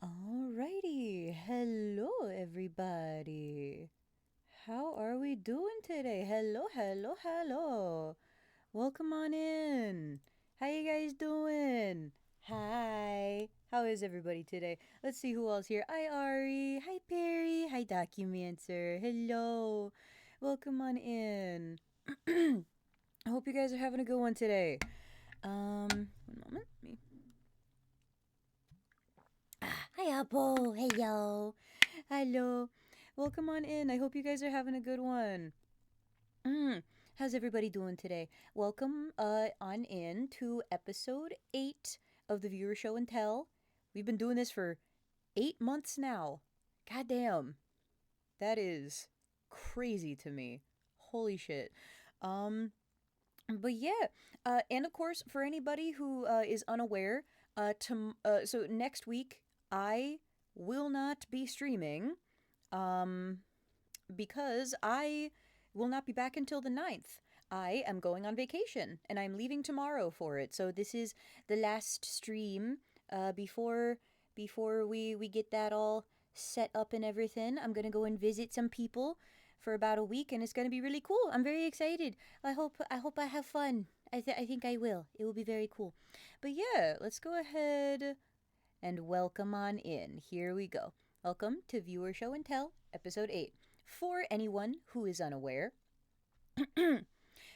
Alrighty. Hello, everybody. How are we doing today? Hello, hello, hello. Welcome on in. How you guys doing? Hi. How is everybody today? Let's see who else here. Hi, Ari. Hi, Perry. Hi, Documenter. Hello. Welcome on in. I hope you guys are having a good one today. One moment. Me. Hi, Apple. Hey, yo. Hello. Welcome on in. I hope you guys are having a good one. Mm. How's everybody doing today? Welcome on in to episode 8 of the Viewer Show and Tell. We've been doing this for 8 months now. God damn. That is crazy to me. Holy shit. Um but yeah, and of course for anybody who is unaware, so next week I will not be streaming. Um because I will not be back until the 9th. I am going on vacation and I'm leaving tomorrow for it. So this is the last stream before we get that all set up and everything. I'm going to go and visit some people for about a week and it's going to be really cool. I'm very excited. I hope I have fun. I think I will. It will be very cool. But yeah, let's go ahead and welcome on in. Here we go. Welcome to Viewer Show and Tell, Episode 8. For anyone who is unaware,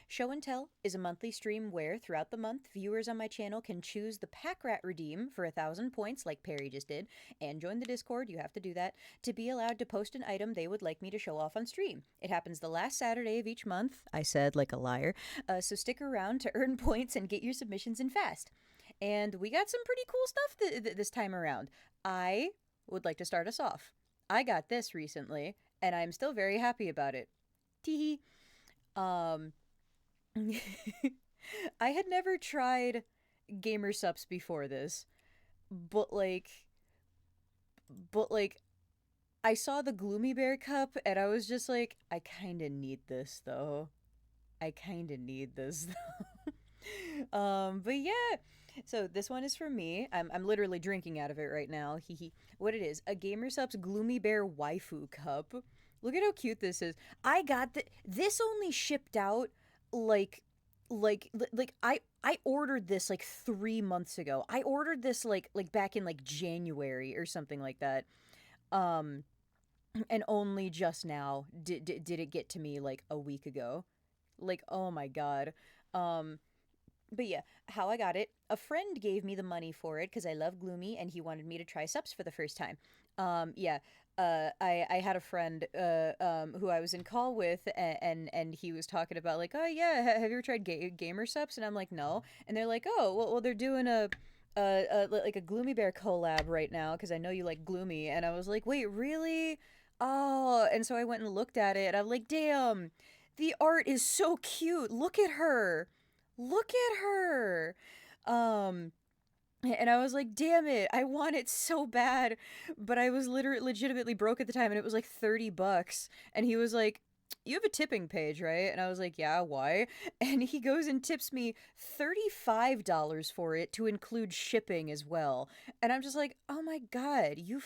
Show and Tell is a monthly stream where, throughout the month, viewers on my channel can choose the Pack Rat Redeem for 1,000 points, like Perry just did, and join the Discord, you have to do that, to be allowed to post an item they would like me to show off on stream. It happens the last Saturday of each month, I said like a liar, so stick around to earn points and get your submissions in fast. And we got some pretty cool stuff this time around. I would like to start us off. I got this recently, and I'm still very happy about it. Teehee. Um, I had never tried gamer subs before this, but like, I saw the Gloomy Bear cup, and I was just like, I kind of need this though. I kind of need this though. But yeah. So this one is for me. I'm literally drinking out of it right now. Hee hee. What it is? A Gamer Subs Gloomy Bear waifu cup. Look at how cute this is. I got this only shipped out like like I ordered this like 3 months ago. I ordered this like back in like January or something like that. Um and only just now did it get to me like a week ago. Like, oh my god. Um but yeah, how I got it. A friend gave me the money for it because I love Gloomy and he wanted me to try subs for the first time. Yeah. I had a friend who I was in call with, and he was talking about like, oh yeah, have you ever tried gamer subs? And I'm like, no. And they're like, oh well they're doing like a Gloomy Bear collab right now because I know you like Gloomy. And I was like, wait, really? Oh, and so I went and looked at it. And I'm like, damn, the art is so cute. Look at her. Look at her. Um, and I was like, damn it, I want it so bad. But I was literally legitimately broke at the time and it was like $30. And he was like, you have a tipping page, right? And I was like, yeah, why? And he goes and tips me $35 for it to include shipping as well. And I'm just like, oh my god, you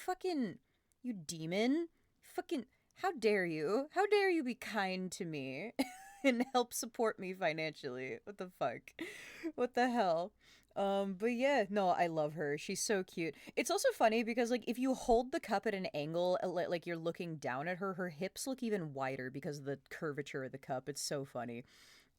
demon. Fucking, how dare you? How dare you be kind to me and help support me financially? What the fuck? What the hell? But yeah, no, I love her. She's so cute. It's also funny because like if you hold the cup at an angle, like you're looking down at her, her hips look even wider because of the curvature of the cup. It's so funny.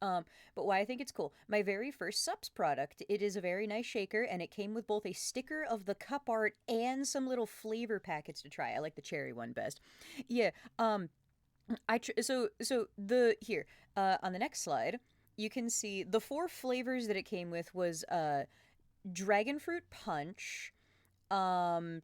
Um, but why I think it's cool. My very first subs product. It is a very nice shaker, and it came with both a sticker of the cup art and some little flavor packets to try. I like the cherry one best. Yeah. So the here on the next slide, you can see the four flavors that it came with was dragon fruit punch. Um,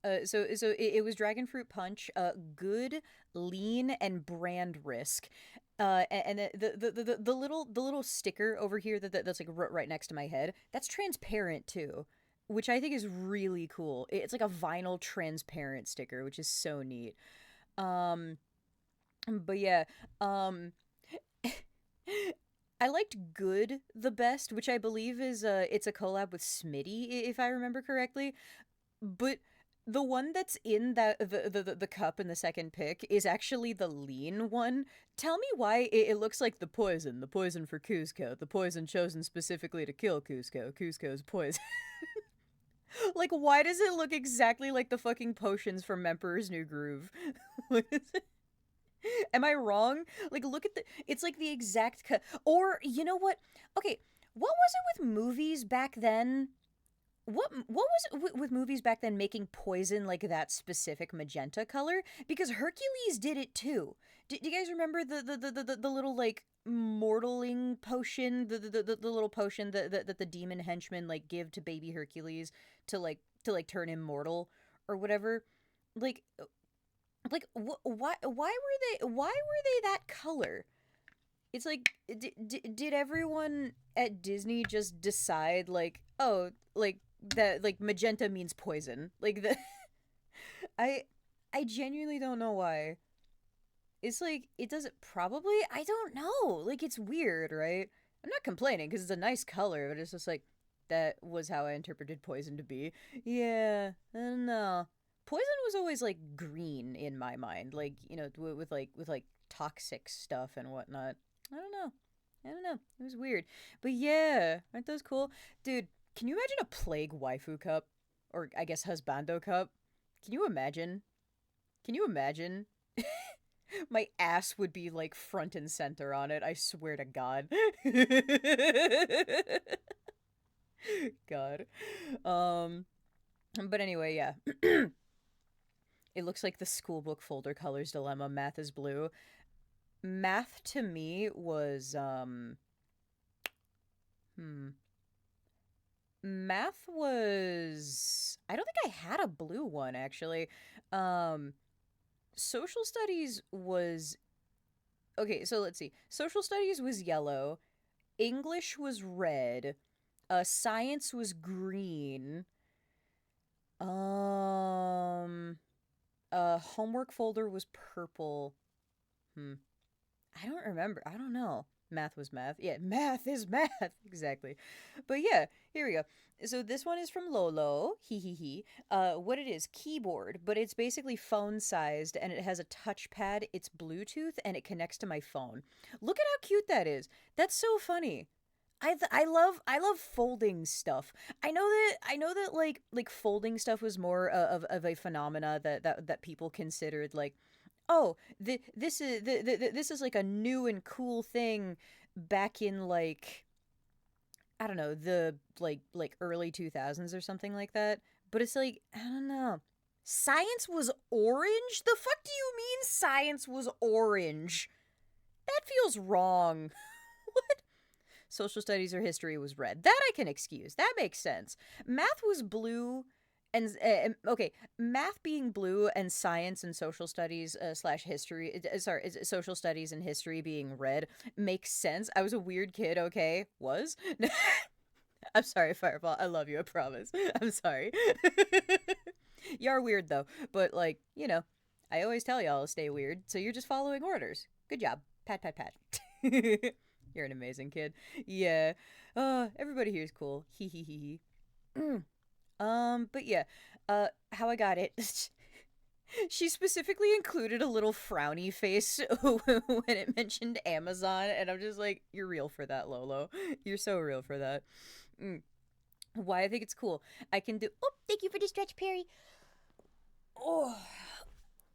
it was dragon fruit punch, good, lean, and brand risk. And the little sticker over here that's like right next to my head, that's transparent too, which I think is really cool. It's like a vinyl transparent sticker, which is so neat. Um, but yeah, um, I liked Good the best, which I believe is it's a collab with Smitty, if I remember correctly. but the one that's in that the cup in the second pick is actually the lean one. Tell me why it looks like the poison for Cusco, the poison chosen specifically to kill Cusco, Cusco's poison. Like, why does it look exactly like the fucking potions from Emperor's New Groove? What is it? Am I wrong? Like, look at the. It's like the exact cut. Or you know what? Okay, what was it with movies back then? What was it with movies back then making poison like that specific magenta color? Because Hercules did it too. Do you guys remember the little like mortaling potion, the little potion that the demon henchmen like give to baby Hercules to turn him mortal or whatever? Like why were they that color? It's like did everyone at Disney just decide like, oh, like that like magenta means poison, like the I I genuinely don't know why. It's like it doesn't, probably, I don't know, like it's weird, right? I'm not complaining because it's a nice color, but it's just like that was how I interpreted poison to be. Yeah, I don't know. Poison was always like green in my mind, like, you know, with toxic stuff and whatnot. I don't know. I don't know. It was weird. But yeah, aren't those cool? Dude, can you imagine a plague waifu cup? Or I guess husbando cup? Can you imagine? Can you imagine? My ass would be like front and center on it, I swear to God. God. Um but anyway, yeah. It looks like the schoolbook folder colors dilemma. Math is blue. Math to me was hmm math was, I don't think I had a blue one actually. Um Social studies was, okay, so let's see. Social studies was yellow, English was red, science was green. Um Homework folder was purple. Hmm. I don't remember. I don't know. Math was math. Yeah, math is math. Exactly. But yeah, here we go. So this one is from Lolo. Hee hee hee. What it is, keyboard, but it's basically phone sized and it has a touchpad. It's Bluetooth and it connects to my phone. Look at how cute that is. That's so funny. I love folding stuff. I know that like folding stuff was more of a phenomena that people considered like, oh, this is like a new and cool thing back in like, I don't know, the like early 2000s or something like that. But it's like, I don't know. Science was orange? The fuck do you mean science was orange? That feels wrong. What? Social studies or history was red. That I can excuse. That makes sense. Math was blue, and okay, math being blue and science and social studies slash history. Sorry, social studies and history being red makes sense. I was a weird kid. Okay, was. I'm sorry, Fireball. I love you. I promise. I'm sorry. You're weird though, but like, you know, I always tell y'all to stay weird, so you're just following orders. Good job. Pat, pat, pat. You're an amazing kid. Yeah. Everybody here is cool. Hee hee hee hee. But yeah. How I got it. She specifically included a little frowny face when it mentioned Amazon, and I'm just like, you're real for that, Lolo. You're so real for that. Mm. Why I think it's cool. I can do. Oh, thank you for the stretch, Perry. Oh,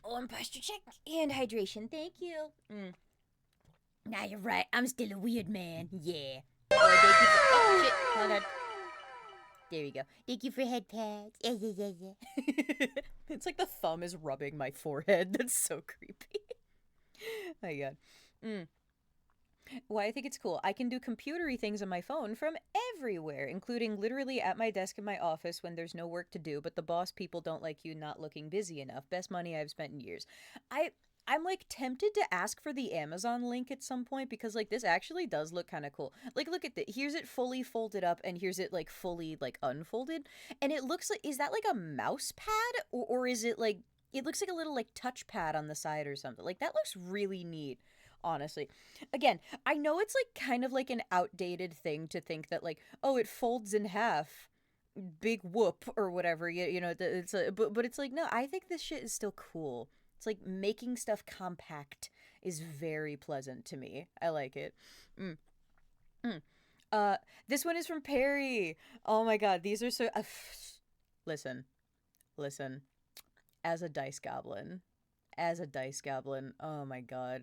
and posture check and hydration. Thank you. Nah, you're right. I'm still a weird man. Yeah. Oh, thank you for. Oh, shit. Hold on. There we go. Thank you for head pads. Yeah, yeah, yeah, yeah. It's like the thumb is rubbing my forehead. That's so creepy. Oh my god. Mm. Why I think it's cool. I can do computery things on my phone from everywhere, including literally at my desk in my office when there's no work to do, but the boss people don't like you not looking busy enough. Best money I've spent in years. I I'm like tempted to ask for the Amazon link at some point because like this actually does look kind of cool. Like look at that. Here's it fully folded up and here's it like fully like unfolded. And it looks like, is that like a mouse pad or is it like, it looks like a little like touchpad on the side or something. Like that looks really neat, honestly. Again, I know it's like kind of like an outdated thing to think that like, oh, it folds in half. big whoop or whatever. It's but it's like, no, I think this shit is still cool. It's like making stuff compact is very pleasant to me. I like it. Mm, mm. Uh, this one is from Perry. Oh my god, these are so. Listen, listen. As a dice goblin, oh my god.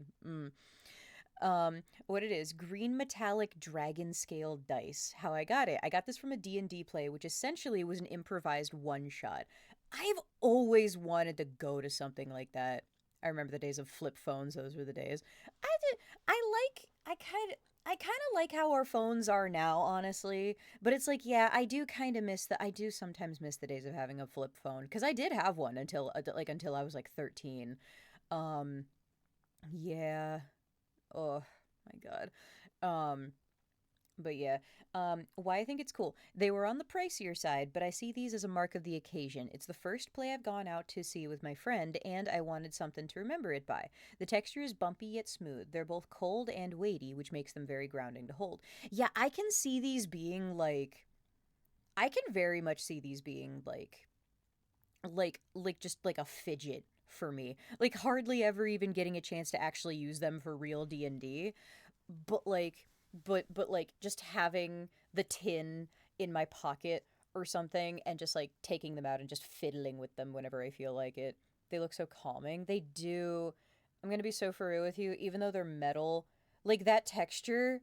What it is, green metallic dragon scale dice. How I got it, I got this from a D&D play, which essentially was an improvised one shot. I've always wanted to go to something like that. I remember the days of flip phones. Those were the days. I kind of like how our phones are now, honestly. But it's like, yeah, I do sometimes miss the days of having a flip phone, because I did have one until I was like 13. Um yeah. Oh my god. Um, but yeah. Why I think it's cool. They were on the pricier side, but I see these as a mark of the occasion. It's the first play I've gone out to see with my friend, and I wanted something to remember it by. The texture is bumpy yet smooth. They're both cold and weighty, which makes them very grounding to hold. Yeah, I can see these being like I can very much see these being like just like a fidget for me. Like hardly ever even getting a chance to actually use them for real D&D, but like just having the tin in my pocket or something and just like taking them out and just fiddling with them whenever I feel like it. They look so calming. They do. I'm going to be so for real with you, even though they're metal, like that texture,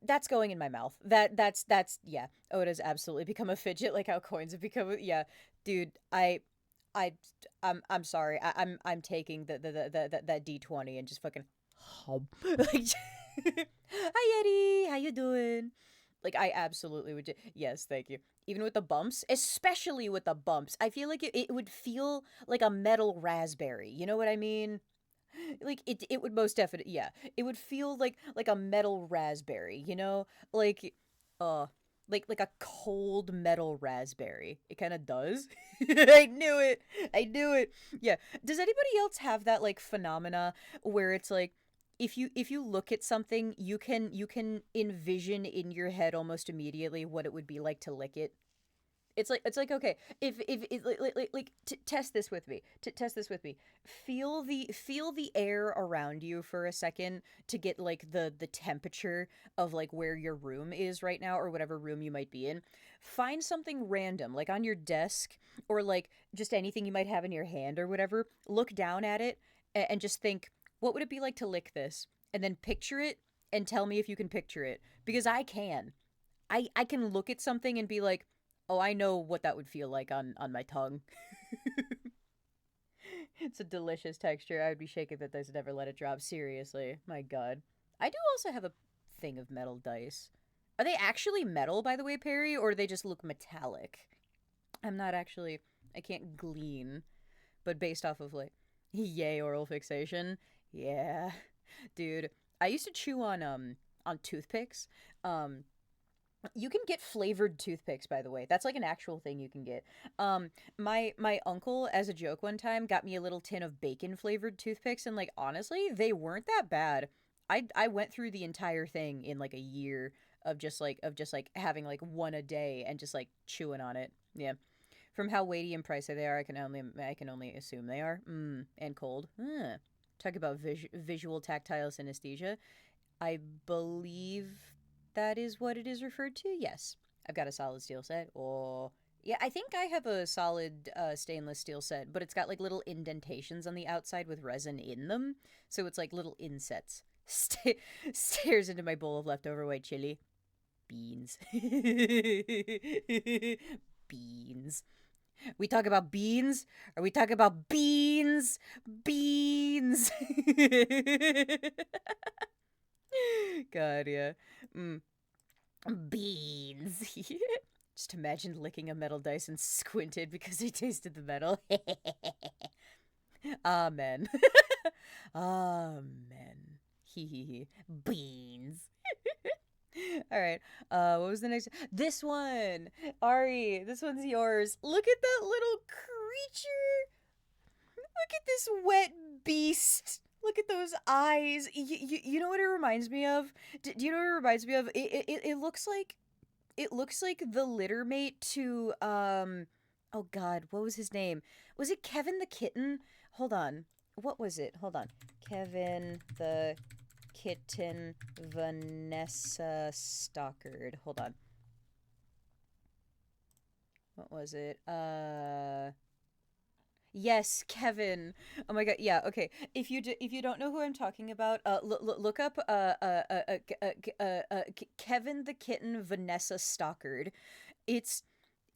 that's going in my mouth. That's yeah. Oh, it has absolutely become a fidget, like how coins have become. Yeah, dude. I I'm sorry. I'm taking that D20 and just fucking hum. Like, hi Eddie, how you doing? Like I absolutely would. Yes, thank you. Even with the bumps, especially with the bumps, I feel like it would feel like a metal raspberry. You know what I mean? Like it would most definitely, yeah, it would feel like a metal raspberry, like uh like a cold metal raspberry. It kind of does. I knew it. Yeah, does anybody else have that like phenomena where it's like if you look at something, you can envision in your head almost immediately what it would be like to lick it? It's like okay, if test this with me. Test this with me. Feel the air around you for a second to get like the temperature of like where your room is right now, or whatever room you might be in. Find something random like on your desk, or like just anything you might have in your hand or whatever. Look down at it and just think, what would it be like to lick this? And then picture it and tell me if you can picture it, because I can. I can look at something and be like, "Oh, I know what that would feel like on my tongue." It's a delicious texture. I would be shaking that dice, never let it drop. Seriously, my god. I do also have a thing of metal dice. Are they actually metal, by the way, Perry, or do they just look metallic? I'm not actually. I can't glean, but based off of like, yay oral fixation. Yeah, dude. I used to chew on toothpicks. Um, You can get flavored toothpicks, by the way. That's like an actual thing you can get. My uncle, as a joke one time, got me a little tin of bacon flavored toothpicks, and like honestly, they weren't that bad. I went through the entire thing in like a year of just like having like one a day and just like chewing on it. Yeah. From how weighty and pricey they are, I can only assume they are. And cold. Talk about visual tactile synesthesia. I believe that is what it is referred to. Yes, I've got a solid steel set. Oh, yeah, I think I have a solid stainless steel set, but it's got like little indentations on the outside with resin in them, so it's like little insets. Stares into my bowl of leftover white chili. Beans. Beans. We talk about beans? Are we talking about beans? Beans. God, yeah. Mm. Beans. Just imagine licking a metal dice and squinted because he tasted the metal. Amen. Amen. Hee hee hee. Beans. All right. What was the next? This one, Ari. This one's yours. Look at that little creature. Look at this wet beast. Look at those eyes. You know what it reminds me of? Do you know what it reminds me of? It looks like it looks like the litter mate to oh god, what was his name? Was it Kevin the kitten? Hold on. What was it? Hold on. Kevin the kitten Vanessa Stockard. Hold on. What was it? Yes, Kevin. Oh my god. Yeah. Okay. If you don't know who I'm talking about, look up Kevin the kitten Vanessa Stockard. It's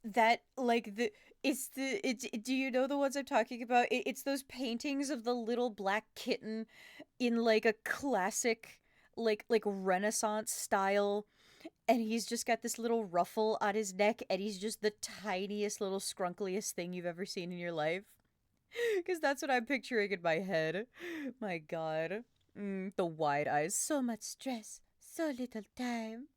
that like the it's the it's do you know the ones I'm talking about? It's those paintings of the little black kitten in like a classic like Renaissance style, and he's just got this little ruffle on his neck, and he's just the tiniest little scrunkliest thing you've ever seen in your life. Because that's what I'm picturing in my head. My god. The wide eyes. So much stress. So little time.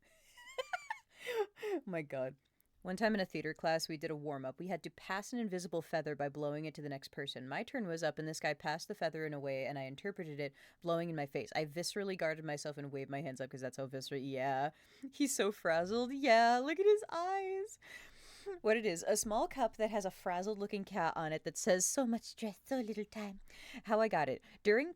Oh my god. One time in a theater class, we did a warm up. We had to pass an invisible feather by blowing it to the next person. My turn was up, and this guy passed the feather in a way, and I interpreted it blowing in my face. I viscerally guarded myself and waved my hands up because that's how visceral. Yeah. He's so frazzled. Yeah. Look at his eyes. What it is, a small cup that has a frazzled looking cat on it that says so much stress, so little time. How I got it. During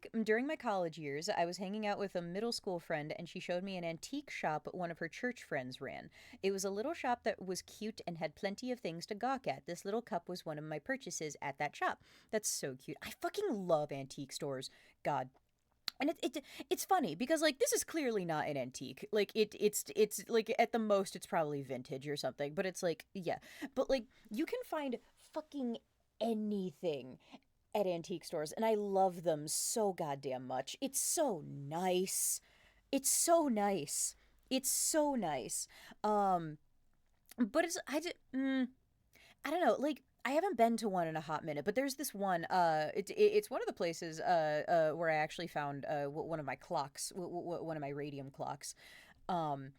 my college years, I was hanging out with a middle school friend, and she showed me an antique shop one of her church friends ran. It was a little shop that was cute and had plenty of things to gawk at. This little cup was one of my purchases at that shop. That's so cute. I fucking love antique stores. God, and it's funny because like this is clearly not an antique. Like it's like at the most it's probably vintage or something, but it's like yeah. But like you can find fucking anything at antique stores, and I love them so goddamn much. It's so nice. It's so nice. It's so nice. Um but it's I don't know, like I haven't been to one in a hot minute, but there's this one. It's one of the places where I actually found one of my clocks, one of my radium clocks, um,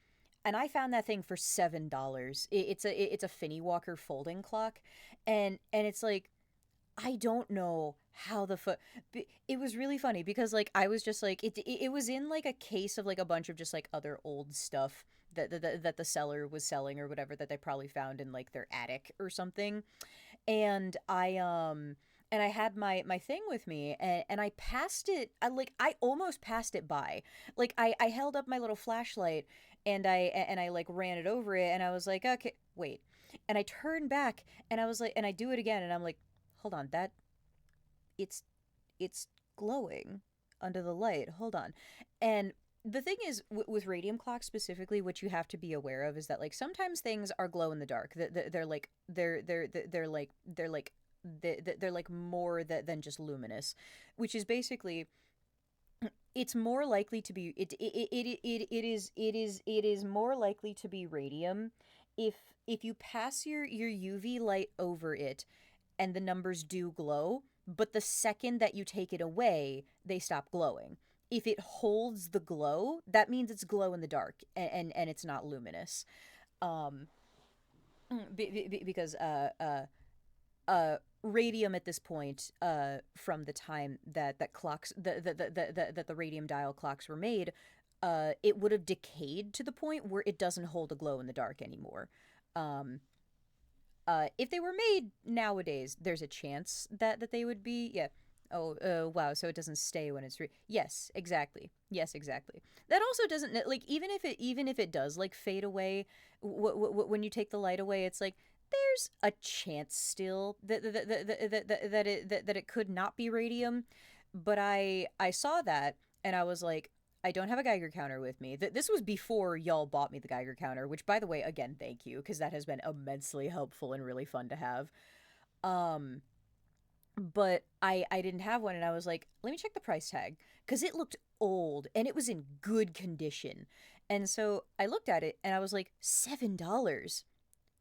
and I found that thing for $7. It's a Finney Walker folding clock, and it's like I don't know how the foot. It was really funny because like I was just like it was in like a case of like a bunch of just like other old stuff that the seller was selling or whatever that they probably found in like their attic or something, and I had my thing with me, and I passed it. I almost passed it by. Like I held up my little flashlight, and I like ran it over it, and I was like, okay, wait, and I turned back, and I was like, and I do it again, and I'm like, hold on, that it's it's glowing under the light. Hold on, and the thing is with radium clocks specifically, what you have to be aware of is that like sometimes things are glow in the dark. They're like they're like more than just luminous, which is basically it's more likely to be it is more likely to be radium if you pass your UV light over it and the numbers do glow, but the second that you take it away, they stop glowing. If it holds the glow, that means it's glow in the dark, and it's not luminous. Um, because radium at this point, from the time that clocks that the radium dial clocks were made, it would have decayed to the point where it doesn't hold a glow in the dark anymore. Um, if they were made nowadays, there's a chance that they would be yeah. Oh, wow! So it doesn't stay when it's yes, exactly. Yes, exactly. That also doesn't like even if it does like fade away when you take the light away. It's like there's a chance still that it could not be radium. But I saw that, and I was like, I don't have a Geiger counter with me. This was before y'all bought me the Geiger counter, which, by the way, again, thank you, because that has been immensely helpful and really fun to have. Um, but I didn't have one, and I was like, let me check the price tag, because it looked old and it was in good condition. And so I looked at it, and I was like, $7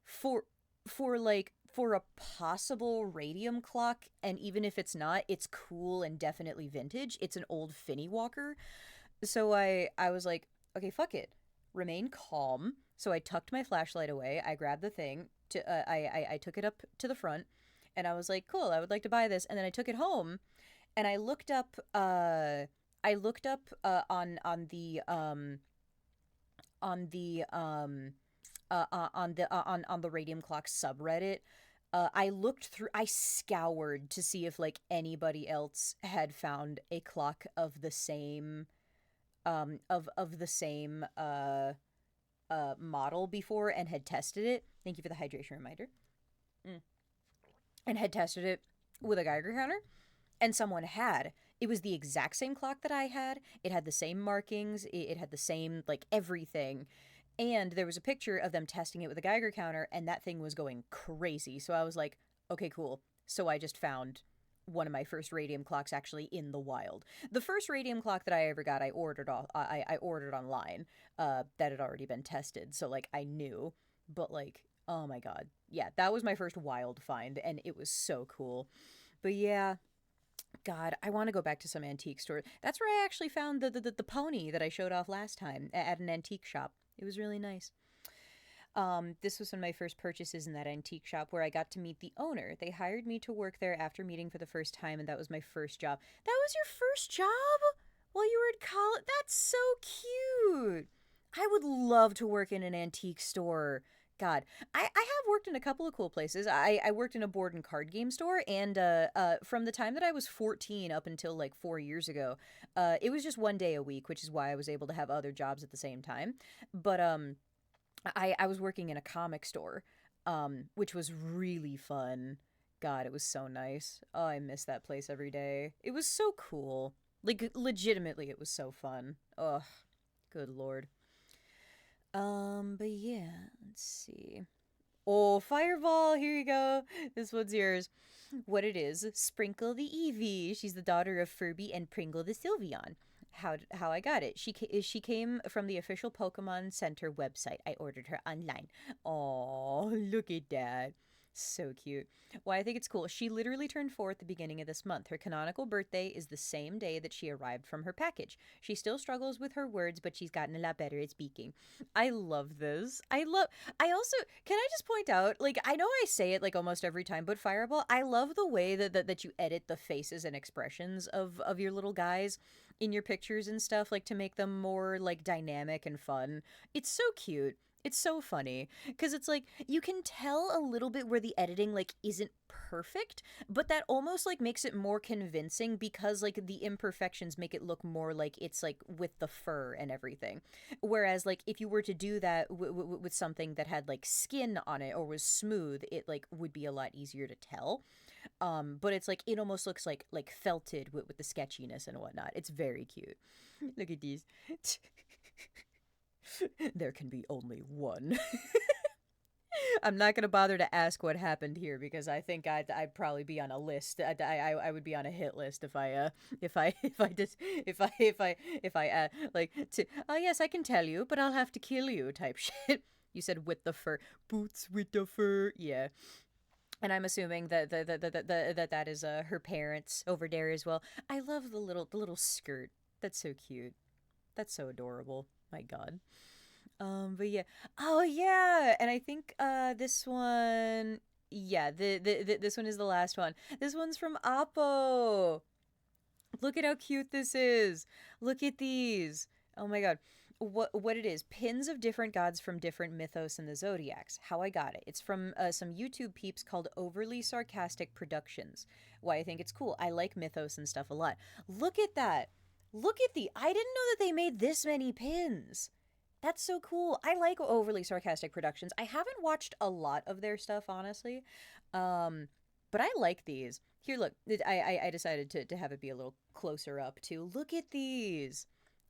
for for a possible radium clock, and even if it's not, it's cool and definitely vintage. It's an old Finney Walker. So I was like, okay, fuck it. Remain calm. So I tucked my flashlight away. I grabbed the thing to I took it up to the front, and I was like, cool, I would like to buy this. And then I took it home, and I looked up on the on the Radium Clock subreddit. I scoured to see if like anybody else had found a clock of the same of the same model before and had tested it. Thank you for the hydration reminder. Mm. And had tested it with a Geiger counter, and someone had. It was the exact same clock that I had. It had the same markings. It had the same like everything. And there was a picture of them testing it with a Geiger counter, and that thing was going crazy. So I was like, okay, cool. So I just found one of my first radium clocks actually in the wild. The first radium clock that I ever got, I ordered online. That had already been tested, so like I knew. But like, oh my god, yeah, that was my first wild find, and it was so cool. But yeah, God, I want to go back to some antique store. That's where I actually found the pony that I showed off last time at an antique shop. It was really nice. This was one of my first purchases in that antique shop where I got to meet the owner. They hired me to work there after meeting for the first time, and that was my first job. That was your first job while you were at college? That's so cute. I would love to work in an antique store. God, I have worked in a couple of cool places. I worked in a board and card game store, and from the time that I was 14 up until like 4 years ago, it was just one day a week, which is why I was able to have other jobs at the same time. But I was working in a comic store, which was really fun. God, it was so nice. Oh, I miss that place every day. It was so cool. Like legitimately, it was so fun. Ugh, good lord. But yeah, let's see. Oh, Fireball, here you go. This one's yours. What it is, Sprinkle the Eevee. She's the daughter of Furby and Pringle the Sylveon. How I got it. She came from the official Pokemon Center website. I ordered her online. Oh, look at that. So cute. Why I think it's cool. She literally turned 4 at the beginning of this month. Her canonical birthday is the same day that she arrived from her package. She still struggles with her words, but she's gotten a lot better at speaking. I love this. I also, can I just point out, like, I know I say it like almost every time, but Fireball, I love the way that you edit the faces and expressions of your little guys in your pictures and stuff, like to make them more like dynamic and fun. It's so cute. It's so funny because it's like you can tell a little bit where the editing like isn't perfect, but that almost like makes it more convincing because like the imperfections make it look more like it's like with the fur and everything. Whereas like if you were to do that with something that had like skin on it or was smooth, it like would be a lot easier to tell. But it's like it almost looks like felted with the sketchiness and whatnot. It's very cute. Look at these. There can be only one. I'm not gonna bother to ask what happened here because I think I'd probably be on a list. I would be on a hit list if I just if I like to oh yes I can tell you but I'll have to kill you type shit. You said with the fur, boots with the fur, yeah. And I'm assuming that is her parents over there as well. I love the little skirt. That's so cute. That's so adorable. My God. But yeah. Oh yeah. And I think this one yeah, this one is the last one. This one's from Oppo. Look at how cute this is. Look at these. Oh my god. What it is, pins of different gods from different mythos and the zodiacs. How I got it. It's from some YouTube peeps called Overly Sarcastic Productions. Why I think it's cool. I like mythos and stuff a lot. Look at that. Look at the I didn't know that they made this many pins. That's so cool. I like Overly Sarcastic Productions. I haven't watched a lot of their stuff, honestly. Um, but I like these. Here, look. I decided to have it be a little closer up, too. Look at these.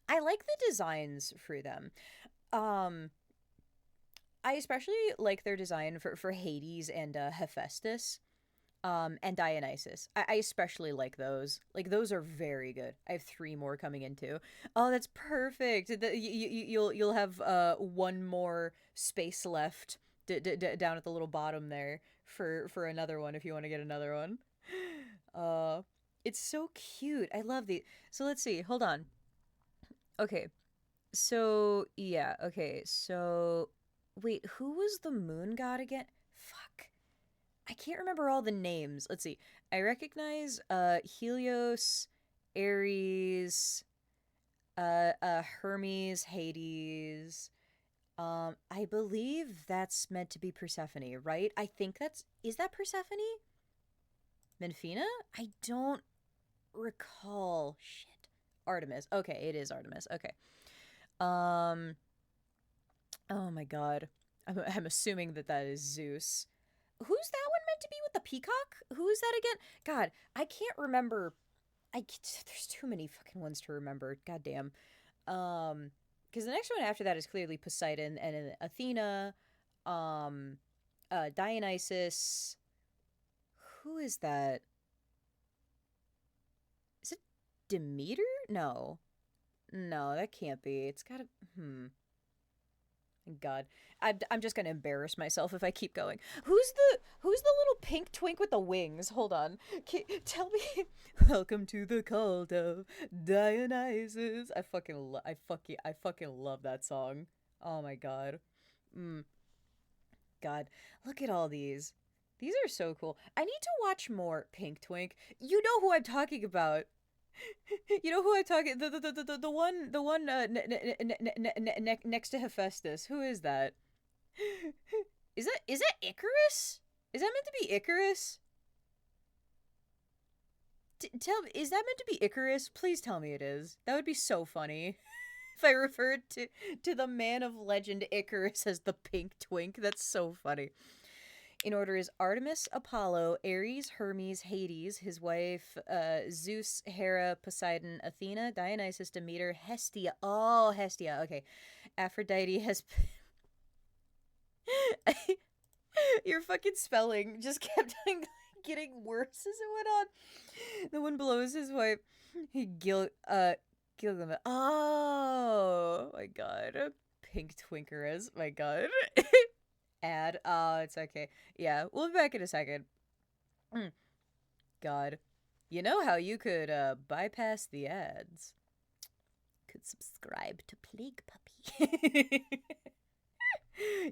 I like the designs for them. Um, I especially like their design for Hades and Hephaestus. And Dionysus. I especially like those. Like those are very good. I have three more coming in too. Oh, that's perfect. You'll have one more space left down at the little bottom there for another one if you want to get another one. Uh, it's so cute. I love the. So let's see. Hold on. Okay. So yeah. Okay. So wait, who was the moon god again? Fuck. I can't remember all the names. Let's see. I recognize Helios, Ares, Hermes, Hades. I believe that's meant to be Persephone, right? I think that's is that Persephone? Menfina? I don't recall. Shit. Artemis. Okay, it is Artemis. Okay. Um. Oh my god. I'm assuming that that is Zeus. Who's that one meant to be with the peacock? Who is that again? God, I can't remember. There's too many fucking ones to remember. God damn. Because the next one after that is clearly Poseidon and Athena, um, Dionysus. Who is that? Is it Demeter? No, no, that can't be. It's gotta. Hmm. God, I'm just gonna embarrass myself if I keep going. Who's the little pink twink with the wings? Hold on, tell me. Welcome to the cult of Dionysus. I fucking love that song. Oh my god. Mm, God, look at all these. These are so cool. I need to watch more Pink Twink. You know who I'm talking about. You know who I'm talking the one next to Hephaestus. Who is that? Is that Icarus? Is that meant to be Icarus? Tell me, is that meant to be Icarus? Please tell me it is. That would be so funny if I referred to the man of legend Icarus as the pink twink. That's so funny. In order is Artemis, Apollo, Ares, Hermes, Hades, his wife, Zeus, Hera, Poseidon, Athena, Dionysus, Demeter, Hestia. Oh, Hestia. Okay. Aphrodite has. Your fucking spelling just kept getting worse as it went on. The one below is his wife. Gilgamesh. Oh, my god. Pink Twinkeress. My god. Ad. Oh, it's okay. Yeah, we'll be back in a second. God. You know how you could bypass the ads? Could subscribe to Plague Puppy.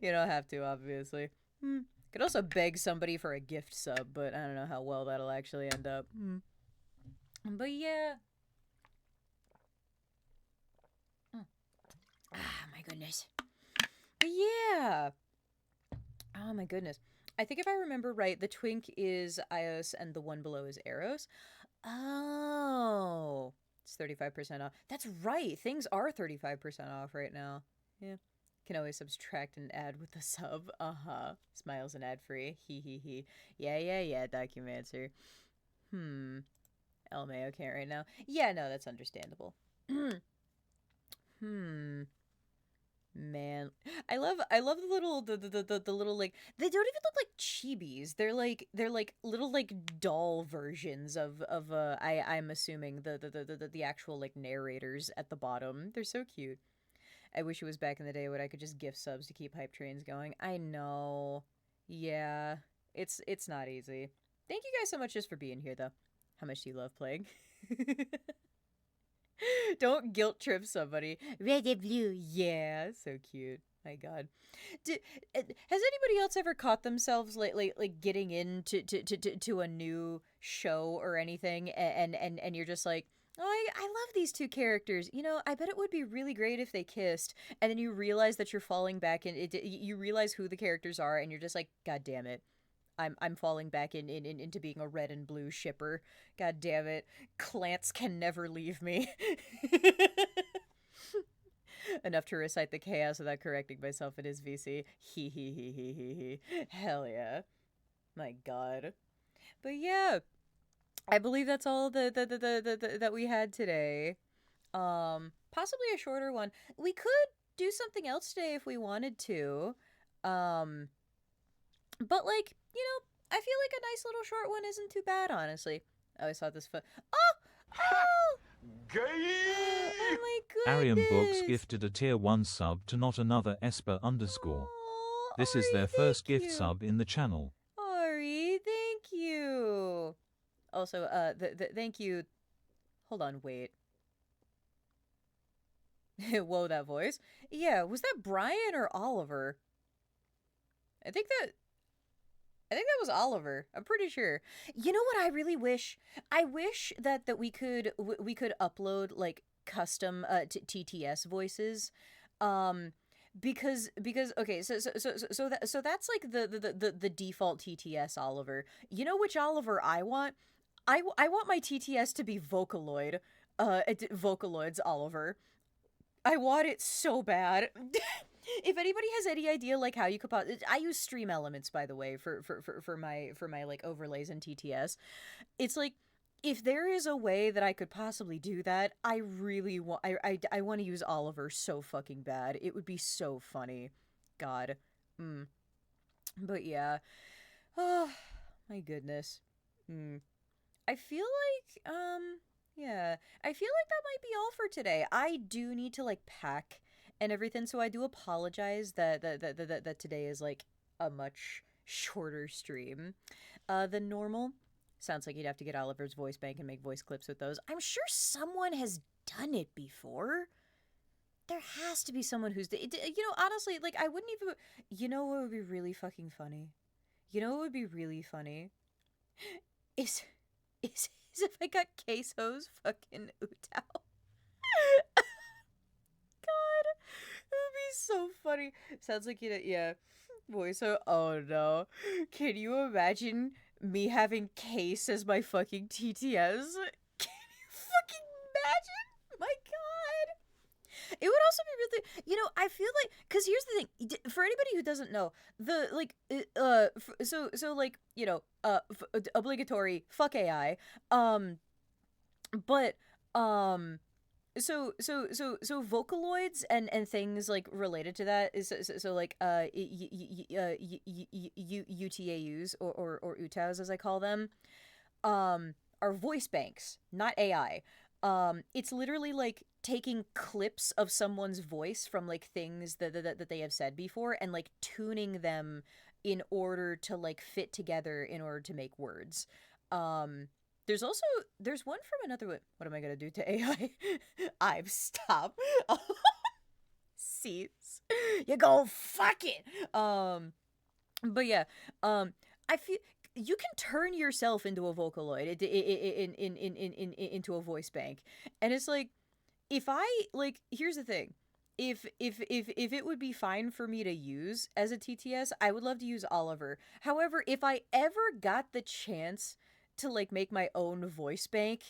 You don't have to, obviously. Could also beg somebody for a gift sub, but I don't know how well that'll actually end up. But yeah. Ah, my goodness. But yeah. Oh my goodness. I think if I remember right, the twink is Ios and the one below is Eros. Oh. It's 35% off. That's right. Things are 35% off right now. Yeah. Can always subtract an ad with a sub. Uh-huh. Smiles and ad free. Hee hee hee. Yeah, yeah, yeah, Documancer. LMAO can't right now. Yeah, no, that's understandable. Man, I love the little like they don't even look like chibis. They're like little like doll versions of I'm assuming the actual like narrators at the bottom. They're so cute. I wish it was back in the day when I could just gift subs to keep hype trains going. I know. Yeah. It's not easy. Thank you guys so much just for being here though. How much do you love playing? Don't guilt trip somebody. Red and blue, yeah, so cute. My God, has anybody else ever caught themselves like getting into to a new show or anything, and you're just like, oh, I love these two characters. You know, I bet it would be really great if they kissed, and then you realize that you're falling back, and you realize who the characters are, and you're just like, God damn it. I'm falling back into being a red and blue shipper. God damn it. Clance can never leave me. Enough to recite the chaos without correcting myself in his VC. Hee hee hee hee hee hee. Hell yeah. My god. But yeah, I believe that's all that we had today. Possibly a shorter one. We could do something else today if we wanted to. But like, I feel like a nice little short one isn't too bad, honestly. I always thought this Oh! Oh! Gay! Oh my goodness! Arium Books gifted a tier 1 sub to not another Esper _. This is their first gift sub in the channel. Ari, thank you. Also, thank you. Hold on, wait. Whoa, that voice. Yeah, was that Brian or Oliver? I think that was Oliver. I'm pretty sure. You know what I really wish? I wish that we could upload like custom TTS voices, because okay, so that's like the default TTS Oliver. You know which Oliver I want? I want my TTS to be Vocaloid. Vocaloids Oliver. I want it so bad. If anybody has any idea like how you could I use Stream Elements, by the way, for my like overlays in TTS. It's like, if there is a way that I could possibly do that, I really want I want to use Oliver so fucking bad. It would be so funny. God. Mm. But yeah. Oh, my goodness. Mm. I feel like yeah, I feel like that might be all for today. I do need to like pack and everything, so I do apologize that today is like a much shorter stream than normal. Sounds like you'd have to get Oliver's voice bank and make voice clips with those. I'm sure someone has done it before. There has to be someone honestly, like, I wouldn't even. You know what would be really fucking funny? You know what would be really funny? Is is if I got Queso's fucking Utao. God, it would be so funny. Sounds like, yeah. Voice. Oh no. Can you imagine me having Case as my fucking TTS? Can you fucking imagine? My God. It would also be really, I feel like, because here's the thing, for anybody who doesn't know, the like like, obligatory fuck AI, but um Vocaloids and things like related to that is like UTAUs, or UTAUs as I call them, are voice banks, not AI. It's literally like taking clips of someone's voice from like things that they have said before, and like tuning them in order to like fit together in order to make words. Um, there's one from another. What am I gonna do to AI? I've stopped. Cease. You go fuck it. But yeah. I feel you can turn yourself into a Vocaloid, into a voice bank, and it's like, if I like, here's the thing. If it would be fine for me to use as a TTS, I would love to use Oliver. However, if I ever got the chance to like make my own voice bank,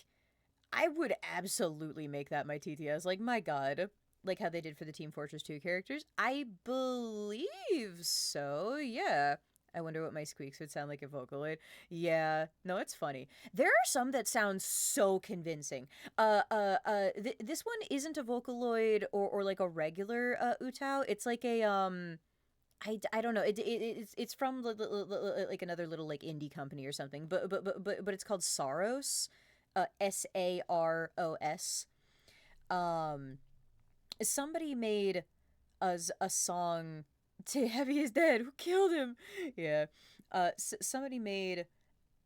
I would absolutely make that my TTS. Like, my God. Like how they did for the Team Fortress 2 characters. I believe so. Yeah. I wonder what my squeaks would sound like a Vocaloid. Yeah, no, it's funny. There are some that sound so convincing. This one isn't a Vocaloid, or like a regular Utao. It's like a I don't know. It's from like another little like indie company or something. But it's called Saros, Saros. Um, Somebody made a song to Heavy is Dead. Who killed him? Yeah. Somebody made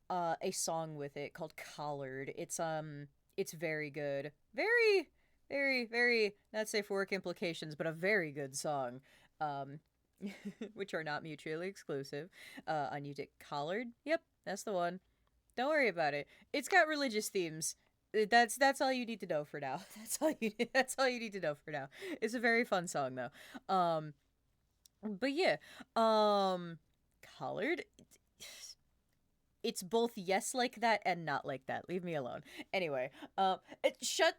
a song with it called Collard. It's very good. Very, very, very, not safe for work implications, but a very good song. Um, which are not mutually exclusive. On YouTube, Collard. Yep, that's the one. Don't worry about it. It's got religious themes. That's all you need to know for now. That's all you need to know for now. It's a very fun song though. But yeah, Collard. It's both yes like that and not like that. Leave me alone. Anyway, shut.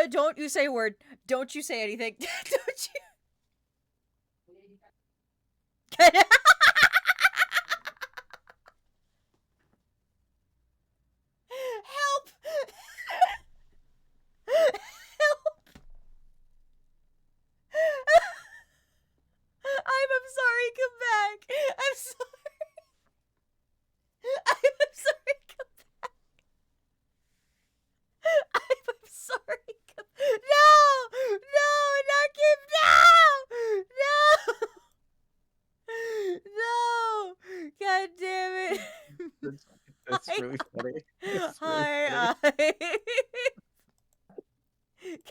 Don't you say a word. Don't you say anything. Don't you? Help! Help! I'm sorry. Come back. I'm sorry. I'm sorry. Come back. I'm sorry. No! No! Not Kim! No! No! No! God damn it! That's, that's Hi, really funny. That's really funny. hi, I.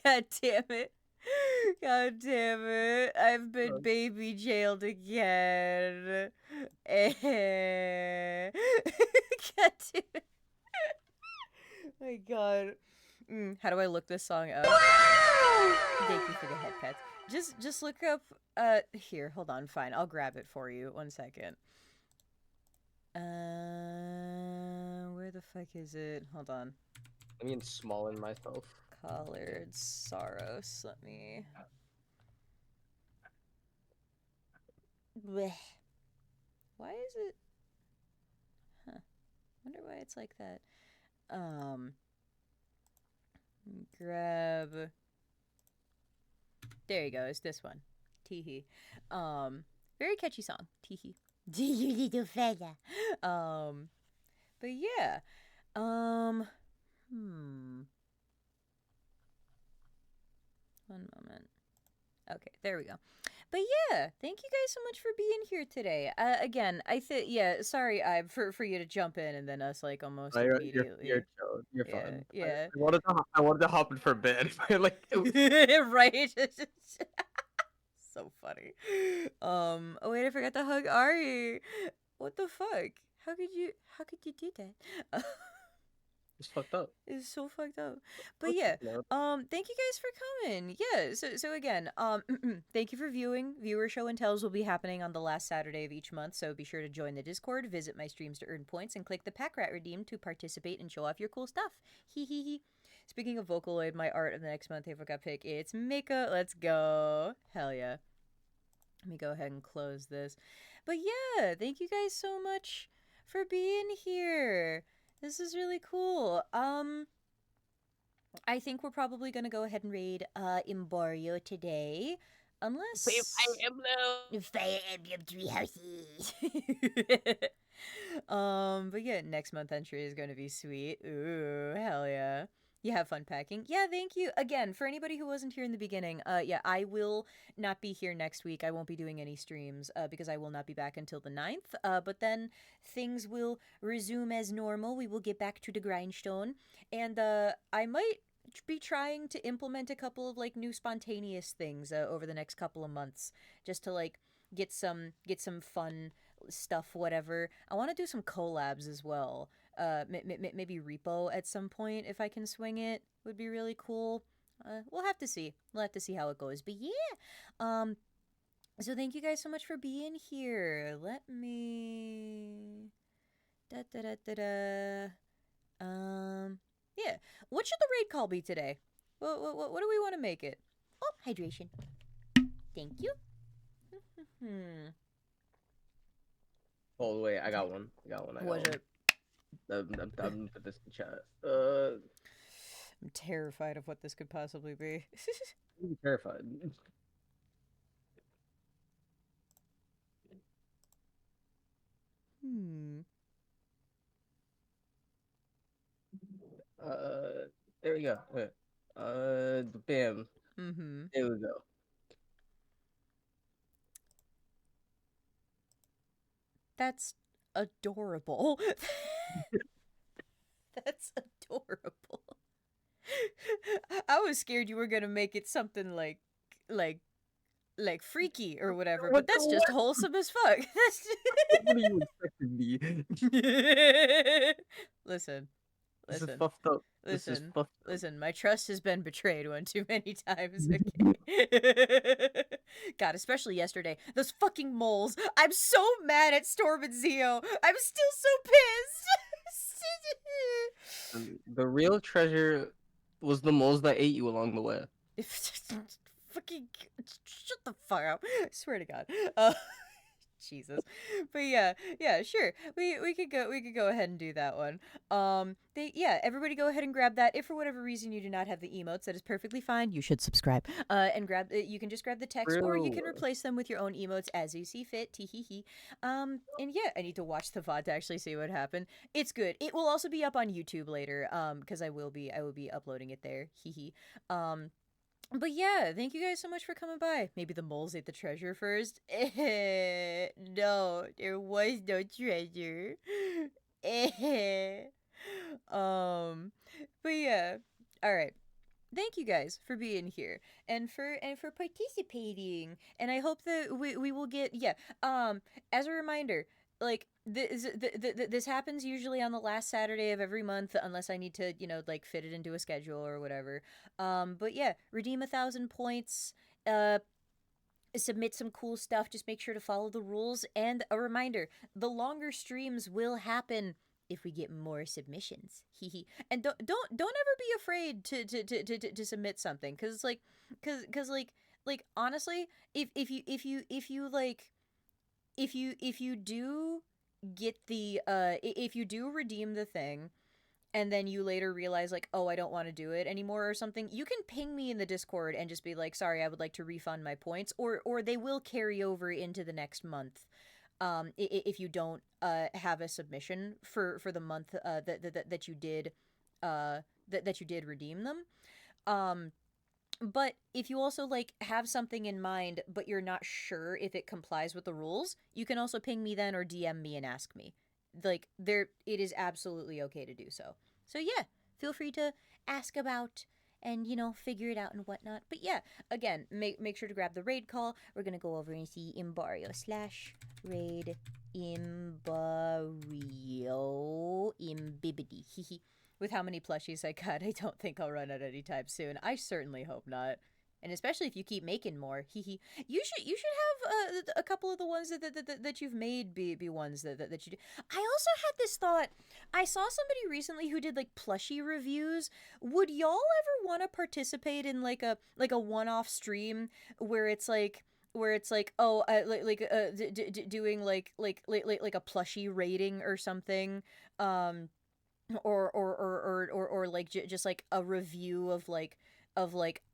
God damn it. God damn it. I've been Oh, baby jailed again. Eh. God damn it. My God. How do I look this song up? Thank you for the head pets. Just look up here, hold on, fine. I'll grab it for you. 1 second. Where the fuck is it? Hold on. I mean, small in myself. Collared Saros. Let me. Blech. Why is it? Huh. Wonder why it's like that. Grab. There you go. It's this one. Teehee. Very catchy song. Teehee. You little fella. But yeah. One moment. Okay, there we go. But yeah, thank you guys so much for being here today. Again, yeah, sorry, for you to jump in and then us like almost You're immediately. chill. You're Yeah, fine. yeah. I wanted to hop in for a bit. Like Right. So funny. Oh wait, I forgot to hug Ari. What the fuck? How could you do that? it's fucked up. It's so fucked up. But yeah, thank you guys for coming. Yeah, so again, thank you for viewing. Viewer show and tells will be happening on the last Saturday of each month, so be sure to join the Discord, visit my streams to earn points, and click the Pack Rat redeem to participate and show off your cool stuff. Hee hee hee. Speaking of Vocaloid, my art of the next month, if I got pick, it's Mika. Let's go. Hell yeah. Let me go ahead and close this. But yeah, thank you guys so much for being here. This is really cool. I think we're probably gonna go ahead and raid Embargo today. Unless Fire Emblem. Fire Emblem Three Houses. But yeah, next month entry is gonna be sweet. Ooh, hell yeah. You have fun packing. Yeah, thank you. Again, for anybody who wasn't here in the beginning, yeah, I will not be here next week. I won't be doing any streams because I will not be back until the 9th. But then things will resume as normal. We will get back to the grindstone. And I might be trying to implement a couple of like new spontaneous things over the next couple of months just to like get some fun stuff, whatever. I want to do some collabs as well. Maybe repo at some point if I can swing it would be really cool. We'll have to see. We'll have to see how it goes. But yeah, so thank you guys so much for being here. Let me da da da da da. Yeah. What should the raid call be today? What do we want to make it? Oh, hydration. Thank you. Oh wait, I got one. What's it? I'm gonna put this in chat. I'm terrified of what this could possibly be. I'm terrified. There we go. Okay. Bam. There we go. That's adorable. That's adorable. I was scared you were gonna make it something like freaky or whatever, but that's just wholesome as fuck. What are you expecting me? Listen. This is puffed up. Listen, my trust has been betrayed one too many times. Okay. God, especially yesterday. Those fucking moles. I'm so mad at Storm and Zio. I'm still so pissed. The real treasure was the moles that ate you along the way. Fucking shut the fuck up. I swear to God. Jesus. But yeah, sure. We could go ahead and do that one. Everybody go ahead and grab that. If for whatever reason you do not have the emotes, that is perfectly fine. You should subscribe. And grab you can just grab the text or you can replace them with your own emotes as you see fit. Tee. And yeah, I need to watch the VOD to actually see what happened. It's good. It will also be up on YouTube later because I will be uploading it there. Hee. But yeah, thank you guys so much for coming by. Maybe the moles ate the treasure first. No, there was no treasure. But yeah, all right. Thank you guys for being here and for participating. And I hope that we will get as a reminder. like this happens usually on the last Saturday of every month, unless I need to, like fit it into a schedule or whatever. But yeah, redeem 1,000 points. Submit some cool stuff. Just make sure to follow the rules. And a reminder: the longer streams will happen if we get more submissions. And don't ever be afraid to submit something, because like honestly, if you like if you do get the if you do redeem the thing, and then you later realize like, oh, I don't want to do it anymore or something, you can ping me in the Discord and just be like, sorry, I would like to refund my points, or they will carry over into the next month. If you don't have a submission for the month that you did that you did redeem them. um but if you also like have something in mind but you're not sure if it complies with the rules, you can also ping me then or DM me and ask me. Like, there, it is absolutely okay to do so. So yeah, feel free to ask about and figure it out and whatnot. But yeah, again, make sure to grab the raid call. We're gonna go over and see Imbario slash raid Imbario Imbibity. With how many plushies I got, I don't think I'll run out anytime soon. I certainly hope not. And especially if you keep making more, you should have a couple of the ones that you've made be ones that you do. I also had this thought. I saw somebody recently who did like plushie reviews. Would y'all ever want to participate in like a one-off stream where it's like oh doing like a plushie rating or something, or like just like a review of like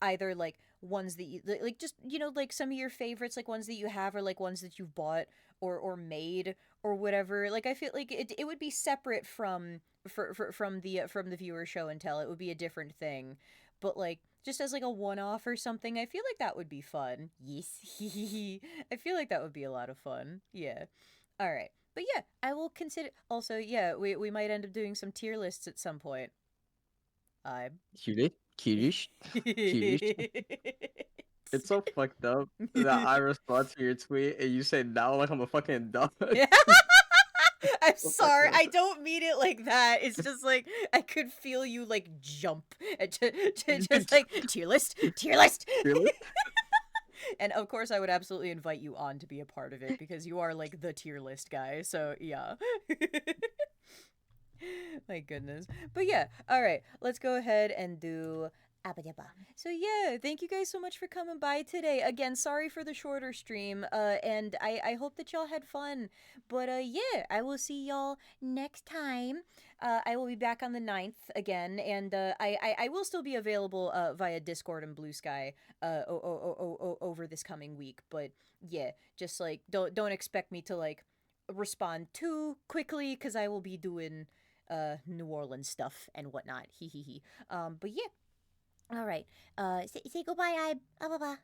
either like ones that you like, just like some of your favorites, like ones that you have or like ones that you've bought or made or whatever. Like, I feel like it would be separate from the viewer show and tell. It would be a different thing, but like just as like a one-off or something, I feel like that would be fun. Yes. I feel like that would be a lot of fun. Yeah. All right. But yeah, I will consider. Also, yeah, we might end up doing some tier lists at some point. I'm. Curious, curious, curious. It's so fucked up that I respond to your tweet and you say now like I'm a fucking dog. I'm sorry. I don't mean it like that. It's just like I could feel you like jump to just like tier list, tier list. Really? And of course, I would absolutely invite you on to be a part of it because you are like the tier list guy. So yeah. My goodness. But yeah, all right. Let's go ahead and do Abadaba. So yeah, thank you guys so much for coming by today. Again, sorry for the shorter stream. And I hope that y'all had fun. But yeah, I will see y'all next time. I will be back on the 9th again, and I will still be available via Discord and Blue Sky over this coming week. But yeah, just like don't expect me to like respond too quickly because I will be doing New Orleans stuff and whatnot. Hee hee hee. But yeah. All right. Say goodbye, I. Bye bye.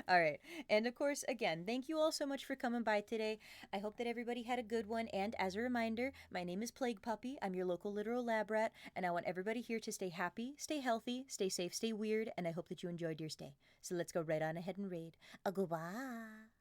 All right. And of course, again, thank you all so much for coming by today. I hope that everybody had a good one. And as a reminder, my name is Plague Puppy. I'm your local literal lab rat. And I want everybody here to stay happy, stay healthy, stay safe, stay weird. And I hope that you enjoyed your stay. So let's go right on ahead and raid. A goodbye.